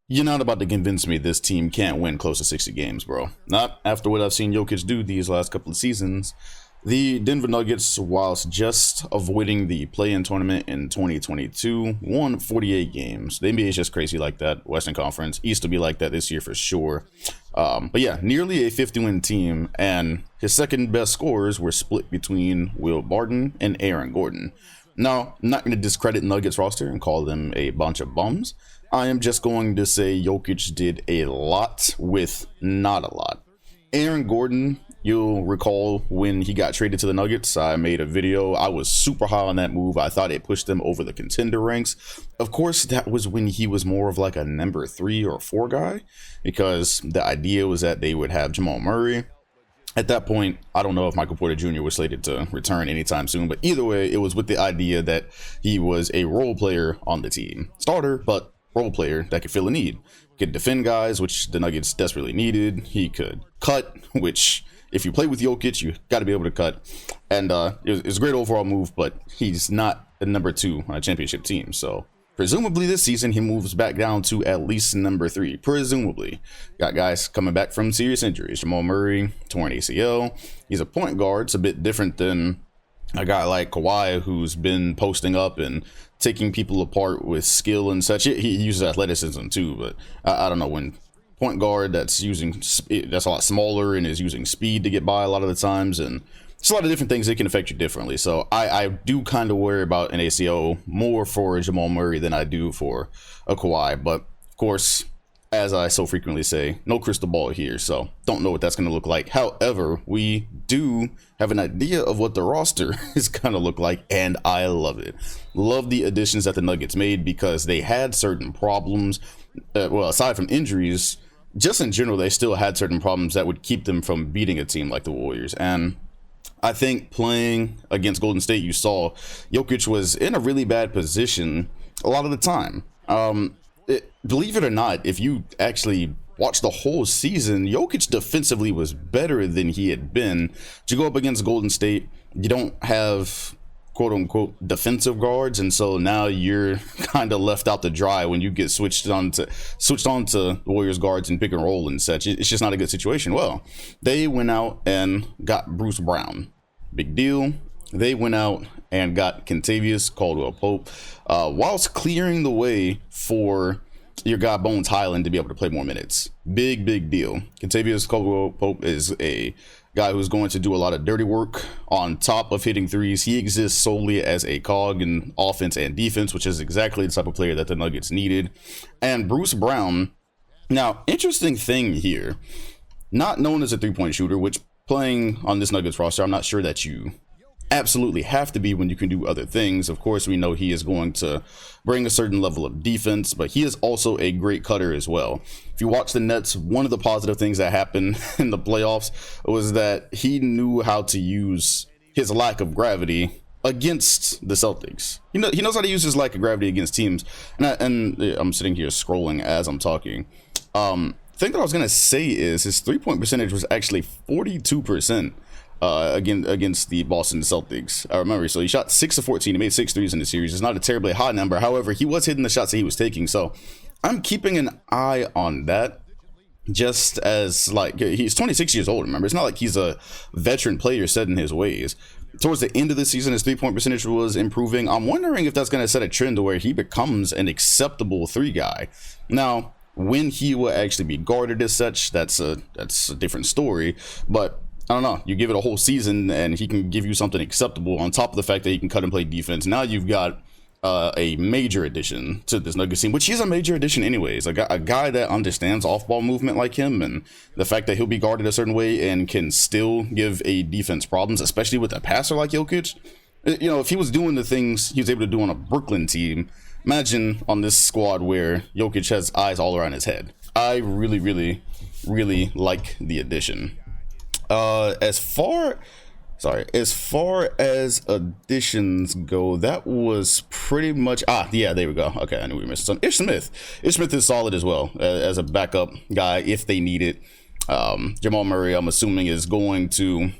You're not about to convince me this team can't win close to 60 games, bro. Not after what I've seen Jokic do these last couple of seasons. The Denver Nuggets, whilst just avoiding the play-in tournament in 2022, won 48 games. The NBA is just crazy like that. Western Conference. East will be like that this year for sure. But yeah, nearly a 50-win team, and his second best scorers were split between Will Barton and Aaron Gordon. Now, I'm not going to discredit Nuggets roster and call them a bunch of bums. I am just going to say Jokic did a lot with not a lot. Aaron Gordon, you'll recall when he got traded to the Nuggets, I made a video. I was super high on that move. I thought it pushed them over the contender ranks. Of course, that was when he was more of like a number 3 or 4 guy, because the idea was that they would have Jamal Murray. At that point, I don't know if Michael Porter Jr. was slated to return anytime soon, but either way, it was with the idea that he was a role player on the team. Starter, but role player that could fill a need. Could defend guys, which the Nuggets desperately needed. He could cut, which if you play with Jokic, you got to be able to cut. And it was a great overall move, but he's not a number 2 on a championship team. So presumably this season, he moves back down to at least number 3. Presumably. Got guys coming back from serious injuries. Jamal Murray, torn ACL. He's a point guard. It's a bit different than a guy like Kawhi, who's been posting up and taking people apart with skill and such. He uses athleticism too, but I don't know, when point guard that's a lot smaller and is using speed to get by a lot of the times, and it's a lot of different things that can affect you differently. So I do kind of worry about an ACL more for Jamal Murray than I do for a Kawhi. But of course, as I so frequently say, no crystal ball here, so don't know what that's going to look like. However, we do have an idea of what the roster is going to look like, and I love it. Love the additions that the Nuggets made, because they had certain problems. Well, aside from injuries, just in general, they still had certain problems that would keep them from beating a team like the Warriors. And I think playing against Golden State, you saw Jokic was in a really bad position a lot of the time. Believe it or not, if you actually watch the whole season, Jokic defensively was better than he had been. To go up against Golden State, you don't have quote unquote defensive guards, and so now you're kind of left out to dry when you get switched on to Warriors guards and pick and roll and such. It's just not a good situation. Well, they went out and got Bruce Brown. Big deal. They went out and got Kentavious Caldwell-Pope, whilst clearing the way for your guy Bones Highland to be able to play more minutes. Big deal. Kentavious Caldwell-Pope is a guy who's going to do a lot of dirty work on top of hitting threes. He exists solely as a cog in offense and defense, which is exactly the type of player that the Nuggets needed. And Bruce Brown, now, interesting thing here, not known as a three-point shooter, which playing on this Nuggets roster, I'm not sure that you absolutely have to be when you can do other things. Of course, we know he is going to bring a certain level of defense, but he is also a great cutter as well. If you watch the Nets, one of the positive things that happened in the playoffs was that he knew how to use his lack of gravity against the Celtics. He knows how to use his lack of gravity against teams. And I'm sitting here scrolling as I'm talking. Thing that I was going to say is his three-point percentage was actually 42%. Against the Boston Celtics. I remember, so he shot 6 of 14. He made 6 threes in the series. It's not a terribly high number. However, he was hitting the shots that he was taking. So I'm keeping an eye on that. Just as, like, he's 26 years old, remember? It's not like he's a veteran player set in his ways. Towards the end of the season, his three-point percentage was improving. I'm wondering if that's going to set a trend to where he becomes an acceptable 3 guy. Now, when he will actually be guarded as such, that's a different story. But I don't know, you give it a whole season and he can give you something acceptable on top of the fact that he can cut and play defense. Now you've got a major addition to this Nuggets team, which is a major addition anyways. A guy that understands off-ball movement like him, and the fact that he'll be guarded a certain way and can still give a defense problems, especially with a passer like Jokic. You know, if he was doing the things he was able to do on a Brooklyn team, imagine on this squad where Jokic has eyes all around his head. I really like the addition. As far Sorry. As far as additions go, that was pretty much. Yeah, there we go. Okay, I knew we missed some. Ish Smith. Ish Smith is solid as well as a backup guy if they need it. Jamal Murray, I'm assuming, is going to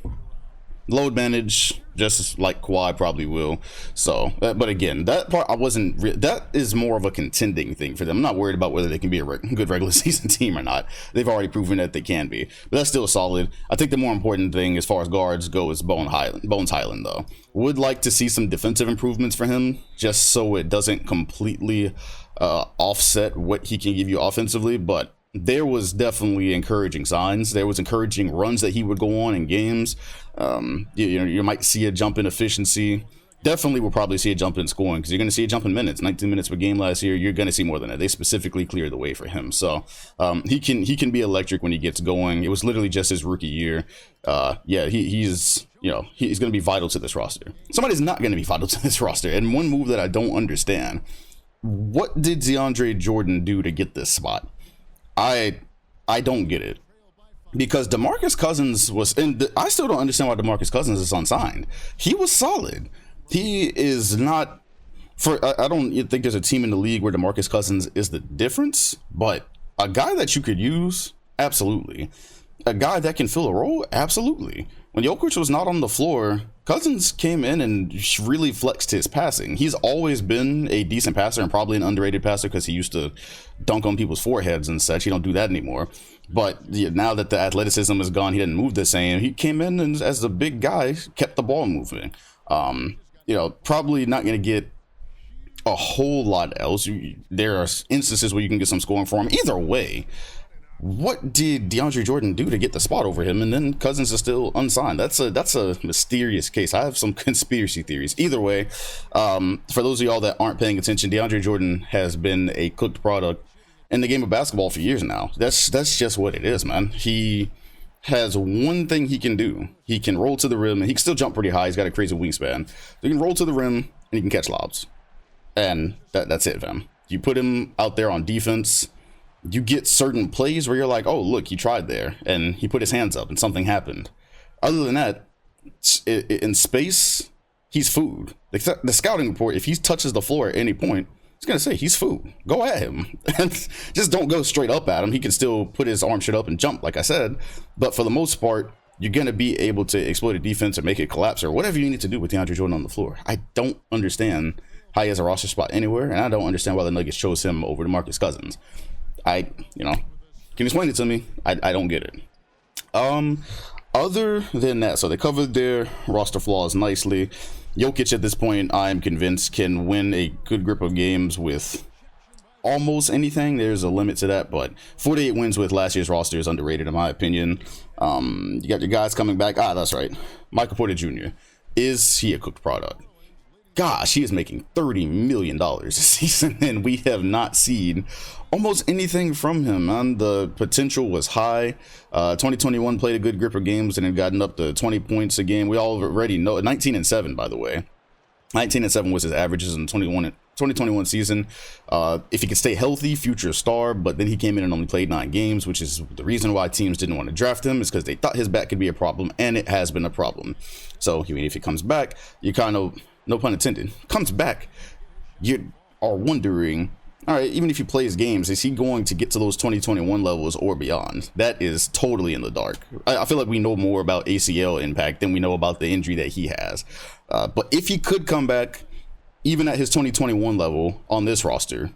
load manage just like Kawhi probably will. So, but again, that part that is more of a contending thing for them. I'm not worried about whether they can be a good regular season team or not. They've already proven that they can be, but that's still solid. I think the more important thing as far as guards go is Bones Highland though. Would like to see some defensive improvements for him just so it doesn't completely offset what he can give you offensively, but there was definitely encouraging signs. There was encouraging runs that he would go on in games. You might see a jump in efficiency. Definitely will probably see a jump in scoring because you're going to see a jump in minutes. 19 minutes per game last year. You're going to see more than that. They specifically cleared the way for him. So he can be electric when he gets going. It was literally just his rookie year. He's going to be vital to this roster. Somebody's not going to be vital to this roster. And one move that I don't understand: what did DeAndre Jordan do to get this spot? I don't get it, because DeMarcus Cousins was, and I still don't understand why DeMarcus Cousins is unsigned. He was solid. He is not, I don't think there's a team in the league where DeMarcus Cousins is the difference, but a guy that you could use, absolutely. A guy that can fill a role, absolutely. When Jokic was not on the floor, Cousins came in and really flexed his passing. He's always been a decent passer and probably an underrated passer because he used to dunk on people's foreheads and such. He don't do that anymore. But now that the athleticism is gone, he didn't move the same. He came in and, as the big guy, kept the ball moving. Probably not going to get a whole lot else. There are instances where you can get some scoring for him. Either way, what did DeAndre Jordan do to get the spot over him? And then Cousins is still unsigned. That's a mysterious case. I have some conspiracy theories. Either way, for those of y'all that aren't paying attention, DeAndre Jordan has been a cooked product in the game of basketball for years now. That's just what it is, man. He has one thing he can do. He can roll to the rim, and he can still jump pretty high. He's got a crazy wingspan. So he can roll to the rim, and he can catch lobs. And that's it, fam. You put him out there on defense, you get certain plays where you're like, oh, look, he tried there, and he put his hands up, and something happened. Other than that, in space, he's food. The scouting report, if he touches the floor at any point, it's going to say he's food. Go at him. Just don't go straight up at him. He can still put his arm shit up and jump, like I said. But for the most part, you're going to be able to exploit a defense or make it collapse or whatever you need to do with DeAndre Jordan on the floor. I don't understand how he has a roster spot anywhere, and I don't understand why the Nuggets chose him over DeMarcus Cousins. Can you explain it to me? I don't get it. Other than that, so they covered their roster flaws nicely. Jokic at this point, I'm convinced, can win a good grip of games with almost anything. There's a limit to that, but 48 wins with last year's roster is underrated in my opinion. You got your guys coming back. That's right. Michael Porter Jr. Is he a cooked product? Gosh, he is making $30 million this season, and we have not seen almost anything from him, man. The potential was high. 2021 played a good grip of games and had gotten up to 20 points a game. We already know 19-7, by the way. 19-7 was his averages in the 2021 season. If he could stay healthy, future star, but then he came in and only played 9 games, which is the reason why teams didn't want to draft him, is because they thought his back could be a problem, and it has been a problem. So even if he comes back, you kind of, no pun intended, comes back, you are wondering, all right, even if he plays games, is he going to get to those 2021 levels or beyond? That is totally in the dark. I feel like we know more about ACL impact than we know about the injury that he has. But if he could come back, even at his 2021 level on this roster,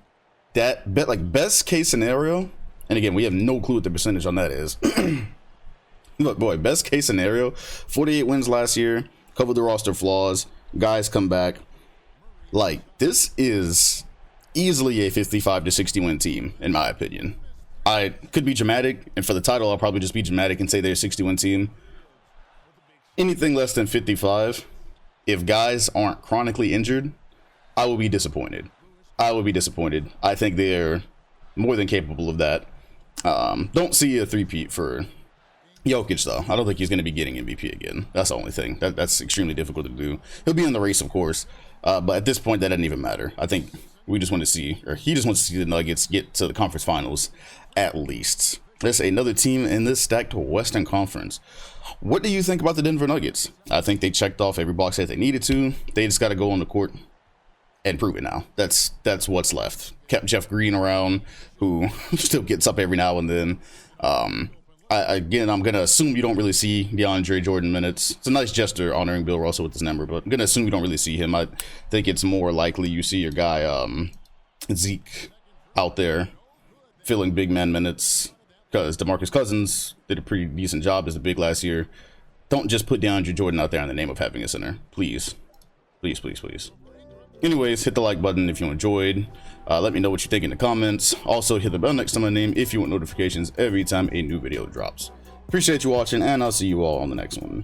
that best case scenario, and again, we have no clue what the percentage on that is. Look, boy, best case scenario, 48 wins last year, covered the roster flaws, guys come back. Like, this is easily a 55 to 60 win team, in my opinion. I could be dramatic, and for the title, I'll probably just be dramatic and say they're a 60 win team. Anything less than 55, if guys aren't chronically injured, I will be disappointed. I think they're more than capable of that. Don't see a three-peat for Jokic, though. I don't think he's going to be getting MVP again. That's the only thing. That's extremely difficult to do. He'll be in the race, of course, but at this point, that doesn't even matter. I think we just want to see, or he just wants to see the Nuggets get to the conference finals, at least. Let's say another team in this stacked Western Conference. What do you think about the Denver Nuggets? I think they checked off every box that they needed to. They just got to go on the court and prove it now. That's what's left. Kept Jeff Green around, who still gets up every now and then. Again, I'm going to assume you don't really see DeAndre Jordan minutes. It's a nice gesture honoring Bill Russell with this number, but I'm going to assume you don't really see him. I think it's more likely you see your guy Zeke out there filling big man minutes, because DeMarcus Cousins did a pretty decent job as a big last year. Don't just put DeAndre Jordan out there in the name of having a center. Please. Please, please, please. Anyways, hit the like button if you enjoyed. Let me know what you think in the comments. Also, hit the bell next to my name if you want notifications every time a new video drops. Appreciate you watching, and I'll see you all on the next one.